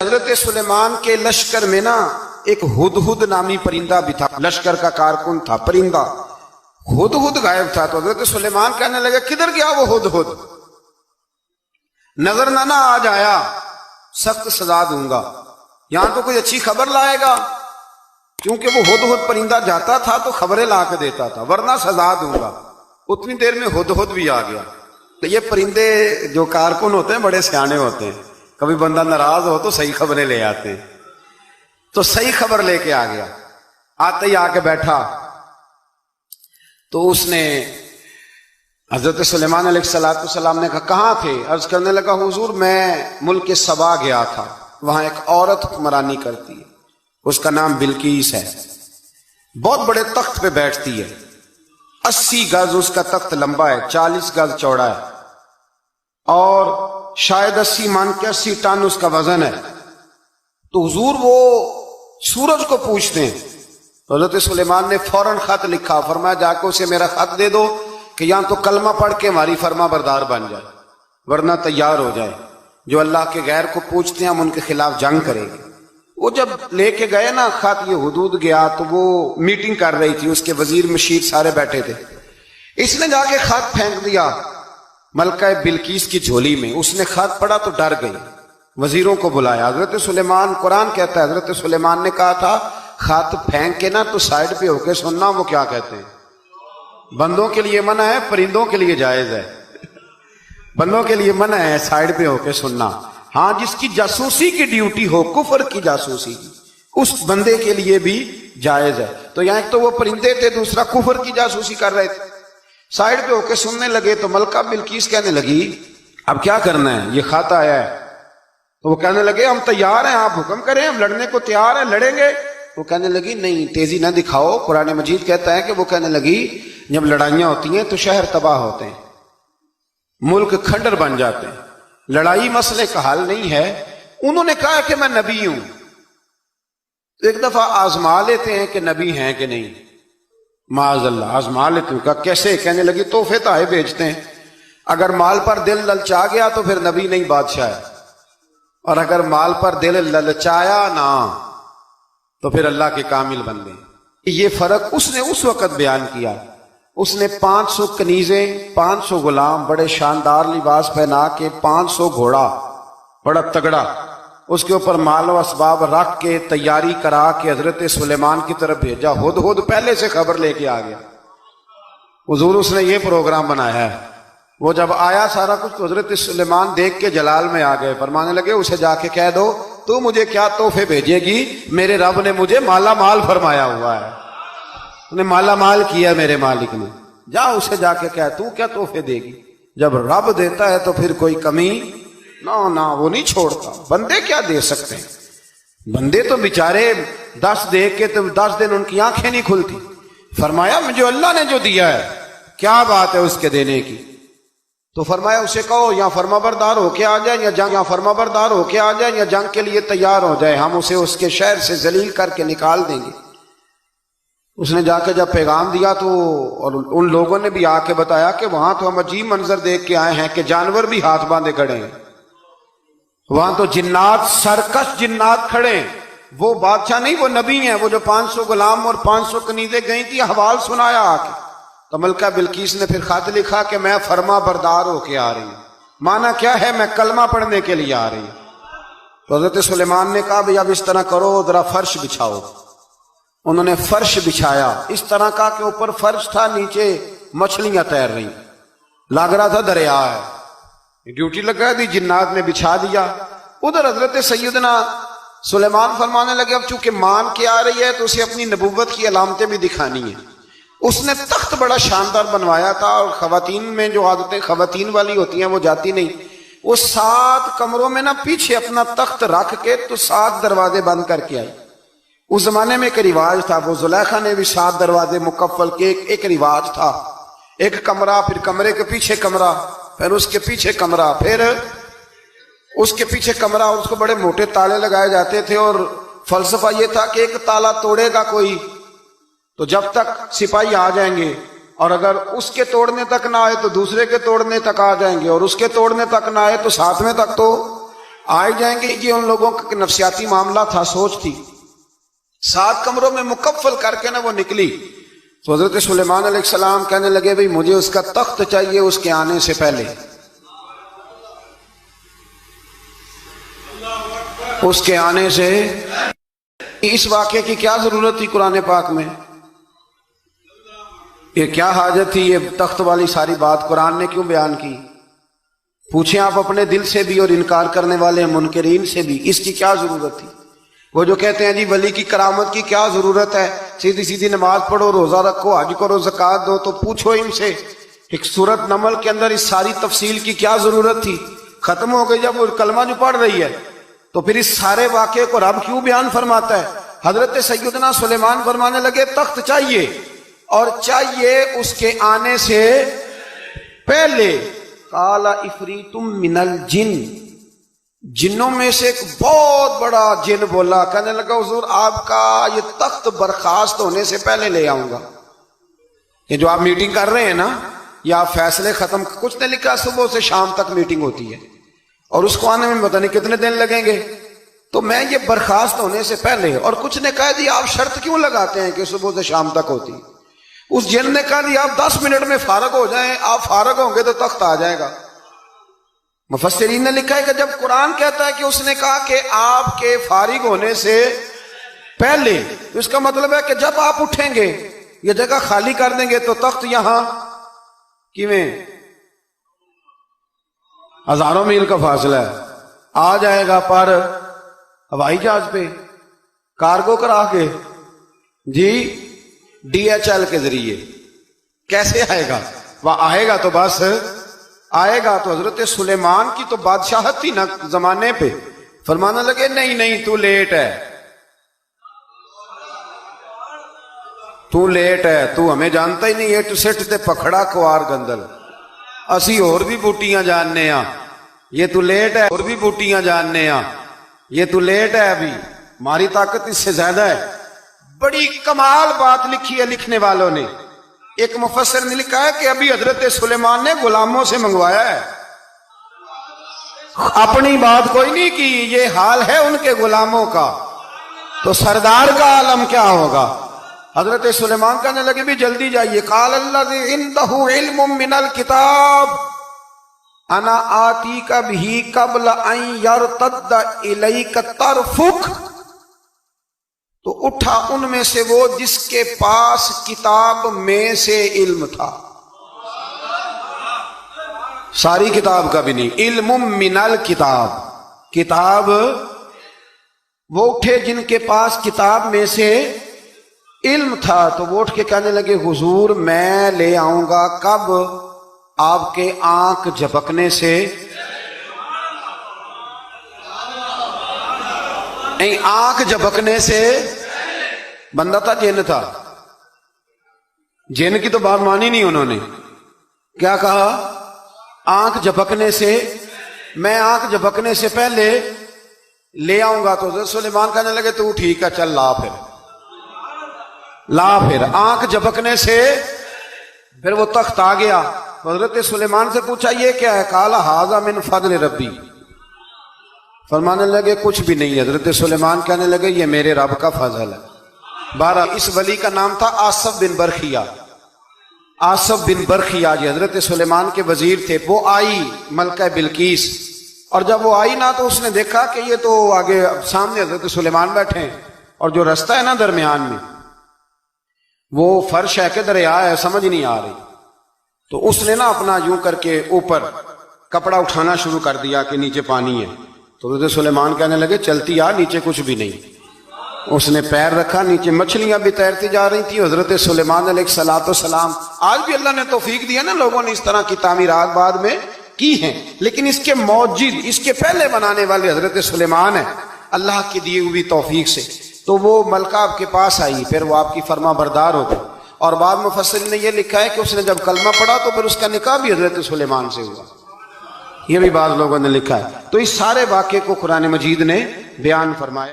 حضرت سلیمان کے لشکر میں نا ایک ہدہد نامی پرندہ بھی تھا، لشکر کا کارکن تھا پرندہ۔ ہدہد غائب تھا تو حضرت سلیمان کہنے لگے کدھر گیا وہ ہدہد؟ نظر نہ آج آیا سخت سزا دوں گا، یہاں تو کوئی اچھی خبر لائے گا، کیونکہ وہ ہدہد پرندہ جاتا تھا تو خبریں لا کے دیتا تھا، ورنہ سزا دوں گا۔ اتنی دیر میں ہدہد بھی آ گیا۔ تو یہ پرندے جو کارکن ہوتے ہیں بڑے سیانے ہوتے ہیں، کبھی بندہ ناراض ہو تو صحیح خبریں لے آتے ہیں، تو صحیح خبر لے کے آ گیا۔ آتے ہی آ کے بیٹھا تو اس نے حضرت سلیمان علیہ السلام نے کہا کہاں تھے؟ عرض کرنے لگا حضور میں ملک سبا گیا تھا، وہاں ایک عورت حکمرانی کرتی ہے، اس کا نام بلقیس ہے، بہت بڑے تخت پہ بیٹھتی ہے، 80 گز اس کا تخت لمبا ہے، 40 گز چوڑا ہے، اور شاید 80 من کے 80 ٹن اس کا وزن ہے۔ تو حضور وہ سورج کو پوچھتے ہیں، حضرت سلیمان نے فوراً خط لکھا، فرمایا جا کے اسے میرا خط دے دو کہ یہاں تو کلمہ پڑھ کے ہماری فرما بردار بن جائے، ورنہ تیار ہو جائے، جو اللہ کے غیر کو پوچھتے ہیں ہم ان کے خلاف جنگ کریں گے۔ وہ جب لے کے گئے نا خط، یہ حدود گیا تو وہ میٹنگ کر رہی تھی، اس کے وزیر مشیر سارے بیٹھے تھے، اس نے جا کے خط پھینک دیا ملکہ بلقیس کی جھولی میں۔ اس نے خط پڑھا تو ڈر گئی، وزیروں کو بلایا۔ حضرت سلیمان، قرآن کہتا ہے حضرت سلیمان نے کہا تھا خط پھینک کے نا تو سائڈ پہ ہو کے سننا، وہ کیا کہتے ہیں، بندوں کے لیے منع ہے، پرندوں کے لیے جائز ہے، بندوں کے لیے منع ہے سائڈ پہ ہو کے سننا۔ ہاں جس کی جاسوسی کی ڈیوٹی ہو، کفر کی جاسوسی کی، اس بندے کے لیے بھی جائز ہے۔ تو یہاں ایک تو وہ پرندے تھے، دوسرا کفر کی جاسوسی کر رہے تھے، سائڈ پہ ہو کے سننے لگے۔ تو ملکہ بلقیس کہنے لگی اب کیا کرنا ہے، یہ خط آیا ہے۔ تو وہ کہنے لگے ہم تیار ہیں، آپ حکم کریں، ہم لڑنے کو تیار ہیں، لڑیں گے۔ وہ کہنے لگی نہیں، تیزی نہ دکھاؤ، قرآن مجید کہتا ہے کہ وہ کہنے لگی جب لڑائیاں ہوتی ہیں تو شہر تباہ ہوتے ہیں، ملک کھنڈر بن جاتے ہیں، لڑائی مسئلے کا حل نہیں ہے۔ انہوں نے کہا کہ میں نبی ہوں، ایک دفعہ آزما لیتے ہیں کہ نبی ہیں کہ نہیں، معاذ اللہ آزما لیتے ہیں۔ کہا کیسے؟ کہنے لگی تحفے تحائف بھیجتے ہیں، اگر مال پر دل للچا گیا تو پھر نبی نہیں بادشاہ ہے، اور اگر مال پر دل للچایا نہ تو پھر اللہ کے کامل بندے۔ یہ فرق اس نے اس وقت بیان کیا۔ اس نے 500 کنیزیں، 500 غلام، بڑے شاندار لباس پہنا کے، 500 گھوڑا بڑا تگڑا، اس کے اوپر مال و اسباب رکھ کے تیاری کرا کے حضرت سلیمان کی طرف بھیجا۔ ہدہد پہلے سے خبر لے کے آ گیا، حضور اس نے یہ پروگرام بنایا ہے۔ وہ جب آیا سارا کچھ تو حضرت سلیمان دیکھ کے جلال میں آ گئے، فرمانے لگے اسے جا کے کہہ دو تو مجھے کیا تحفے بھیجے گی، میرے رب نے مجھے مالا مال فرمایا ہوا ہے، انہیں مالا مال کیا میرے مالک نے، جا اسے جا کے کہہ تو کیا تحفے دے گی۔ جب رب دیتا ہے تو پھر کوئی کمی نہ وہ نہیں چھوڑتا۔ بندے کیا دے سکتے ہیں، بندے تو بیچارے 10 دے کے تو 10 دن ان کی آنکھیں نہیں کھلتی۔ فرمایا مجھے اللہ نے جو دیا ہے کیا بات ہے اس کے دینے کی؟ تو فرمایا اسے کہو یا فرما بردار ہو کے آ جائے، یا فرما بردار ہو کے آ جائے، یا جنگ کے لیے تیار ہو جائے، ہم اسے اس کے شہر سے ذلیل کر کے نکال دیں گے۔ اس نے جا کے جب پیغام دیا تو اور ان لوگوں نے بھی آ کے بتایا کہ وہاں تو ہم عجیب منظر دیکھ کے آئے ہیں کہ جانور بھی ہاتھ باندھے کھڑے ہیں، وہاں تو جنات، سرکش جنات کھڑے ہیں، وہ بادشاہ نہیں وہ نبی ہیں، وہ جو 500 غلام اور 500 کنیزیں گئی تھی، حوال سنایا آ کے۔ تو ملکہ بلقیس نے پھر خط لکھا کہ میں فرما بردار ہو کے آ رہی ہوں۔ معنی کیا ہے؟ میں کلمہ پڑھنے کے لیے آ رہی ہوں۔ تو حضرت سلیمان نے کہا بھئی اب اس طرح کرو، ذرا فرش بچھاؤ۔ انہوں نے فرش بچھایا، اس طرح کا کہ اوپر فرش تھا، نیچے مچھلیاں تیر رہی، لگ رہا تھا دریا ہے، ڈیوٹی لگا دی، جنات نے بچھا دیا۔ ادھر حضرت سیدنا سلیمان فرمانے لگے اب چونکہ مان کے آ رہی ہے تو اسے اپنی نبوت کی علامتیں بھی دکھانی ہیں۔ اس نے تخت بڑا شاندار بنوایا تھا، اور خواتین میں جو عادتیں خواتین والی ہوتی ہیں وہ جاتی نہیں، وہ 7 کمروں میں نا پیچھے اپنا تخت رکھ کے تو 7 دروازے بند کر کے آئی۔ اس زمانے میں ایک رواج تھا، وہ زلیخا نے بھی 7 دروازے مکفل کے ایک رواج تھا، ایک کمرہ، پھر کمرے کے پیچھے کمرہ، پھر اس کے پیچھے کمرہ، پھر اس کے پیچھے کمرہ، اور اس کو بڑے موٹے تالے لگائے جاتے تھے، اور فلسفہ یہ تھا کہ ایک تالا توڑے گا کوئی تو جب تک سپاہی آ جائیں گے، اور اگر اس کے توڑنے تک نہ آئے تو دوسرے کے توڑنے تک آ جائیں گے، اور اس کے توڑنے تک نہ آئے تو 7ویں تک تو آئے جائیں گے. یہ ان لوگوں کا نفسیاتی معاملہ تھا، سوچ تھی. 7 کمروں میں مکفل کر کے نا وہ نکلی تو حضرت سلیمان علیہ السلام کہنے لگے بھئی مجھے اس کا تخت چاہیے اس کے آنے سے پہلے. اس کے آنے سے اس واقعے کی کیا ضرورت تھی قرآن پاک میں؟ یہ کیا حاجت تھی یہ تخت والی ساری بات قرآن نے کیوں بیان کی؟ پوچھیں آپ اپنے دل سے بھی اور انکار کرنے والے منکرین سے بھی، اس کی کیا ضرورت تھی؟ وہ جو کہتے ہیں جی ولی کی کرامت کی کیا ضرورت ہے، سیدھی سیدھی نماز پڑھو، روزہ رکھو، حج کرو، زکوٰۃ دو، تو پوچھو ان سے ایک سورت نمل کے اندر اس ساری تفصیل کی کیا ضرورت تھی؟ ختم ہو گئی جب وہ کلمہ جو پڑھ رہی ہے تو پھر اس سارے واقعے کو رب کیوں بیان فرماتا ہے؟ حضرت سیدنا سلیمان فرمانے لگے تخت چاہیے، اور چاہیے اس کے آنے سے پہلے. قال عفریت من الجن، جنوں میں سے ایک بہت بڑا جن بولا، کہنے لگا حضور آپ کا یہ تخت برخاست ہونے سے پہلے لے آؤں گا. یہ جو آپ میٹنگ کر رہے ہیں نا، یا آپ فیصلے ختم، کچھ نے لکھا صبح سے شام تک میٹنگ ہوتی ہے اور اس کو آنے میں پتہ نہیں کتنے دن لگیں گے، تو میں یہ برخاست ہونے سے پہلے. اور کچھ نے کہا جی آپ شرط کیوں لگاتے ہیں کہ صبح سے شام تک ہوتی؟ اس جن نے کہا جی آپ 10 منٹ میں فارغ ہو جائیں، آپ فارغ ہوں گے تو تخت آ جائے گا. مفسرین نے لکھا ہے کہ جب قرآن کہتا ہے کہ اس نے کہا کہ آپ کے فارغ ہونے سے پہلے، تو اس کا مطلب ہے کہ جب آپ اٹھیں گے یہ جگہ خالی کر دیں گے تو تخت یہاں کیویں ہزاروں میل کا فاصلہ ہے آ جائے گا، پر ہوائی جہاز پہ کارگو کرا کے جی DHL کے ذریعے کیسے آئے گا؟ وہ آئے گا تو بس آئے گا. تو حضرت سلیمان کی تو بادشاہت تھی نا زمانے پہ، فرمانے لگے نہیں نہیں تو لیٹ ہے، تو لیٹ ہے، تو ہمیں جانتا ہی نہیں. ایٹ سٹ تے پکھڑا کوار گندل، اسی اور بھی بوٹیاں جاننے ہاں، یہ تو لیٹ ہے. اور بھی بوٹیاں جاننے ہاں، یہ تو لیٹ ہے، ابھی ہماری طاقت اس سے زیادہ ہے. بڑی کمال بات لکھی ہے لکھنے والوں نے. ایک مفسر نے لکھا ہے کہ ابھی حضرت سلیمان نے غلاموں سے منگوایا ہے، اپنی بات کوئی نہیں کی. یہ حال ہے ان کے غلاموں کا، تو سردار کا عالم کیا ہوگا؟ حضرت سلیمان کہنے لگے بھی جلدی جائیے. قال الذی عنده علم من الکتاب انا آتیک بہ قبل ان یرتد الیک طرفک. تو اٹھا ان میں سے وہ جس کے پاس کتاب میں سے علم تھا، ساری کتاب کا بھی نہیں، علم من الکتاب، کتاب. وہ اٹھے جن کے پاس کتاب میں سے علم تھا، تو وہ اٹھ کے کہنے لگے حضور میں لے آؤں گا. کب؟ آپ کے آنکھ جھپکنے سے. نہیں، آنکھ جھپکنے سے. بندہ تھا جن تھا؟ جن کی تو بات مانی نہیں انہوں نے. کیا کہا؟ آنکھ جھپکنے سے. میں آنکھ جھپکنے سے پہلے لے آؤں گا. تو حضرت سلیمان کہنے لگے تو ٹھیک ہے چل لا پھر لا. پھر آنکھ جھپکنے سے پھر وہ تخت آ گیا. حضرت سلیمان سے پوچھا یہ کیا ہے؟ قال ھذا من فضل ربی. فرمانے لگے کچھ بھی نہیں. حضرت سلیمان کہنے لگے یہ میرے رب کا فضل ہے. بہرحال اس ولی کا نام تھا آصف بن برخیا. آصف بن برخیا جی حضرت سلیمان کے وزیر تھے. وہ آئی ملکہ بلقیس، اور جب وہ آئی نا تو اس نے دیکھا کہ یہ تو آگے سامنے حضرت سلیمان بیٹھے ہیں، اور جو رستہ ہے نا درمیان میں وہ فرش ہے کہ دریا ہے سمجھ نہیں آ رہی. تو اس نے نا اپنا یوں کر کے اوپر کپڑا اٹھانا شروع کر دیا کہ نیچے پانی ہے. تو حضرت سلیمان کہنے لگے چلتی آ، نیچے کچھ بھی نہیں. اس نے پیر رکھا، نیچے مچھلیاں بھی تیرتی جا رہی تھیں. حضرت سلیمان علیہ السلام، آج بھی اللہ نے توفیق دیا نا لوگوں نے اس طرح کی تعمیرات بعد میں کی ہیں، لیکن اس کے موجد، اس کے پہلے بنانے والے حضرت سلیمان ہیں اللہ کی دی ہوئی توفیق سے. تو وہ ملکہ آپ کے پاس آئی، پھر وہ آپ کی فرما بردار ہو گئی. اور بعد مفسرین نے یہ لکھا ہے کہ اس نے جب کلمہ پڑھا تو پھر اس کا نکاح بھی حضرت سلیمان سے ہوا. یہ بھی بعض لوگوں نے لکھا ہے. تو اس سارے واقعے کو قرآن مجید نے بیان فرمایا.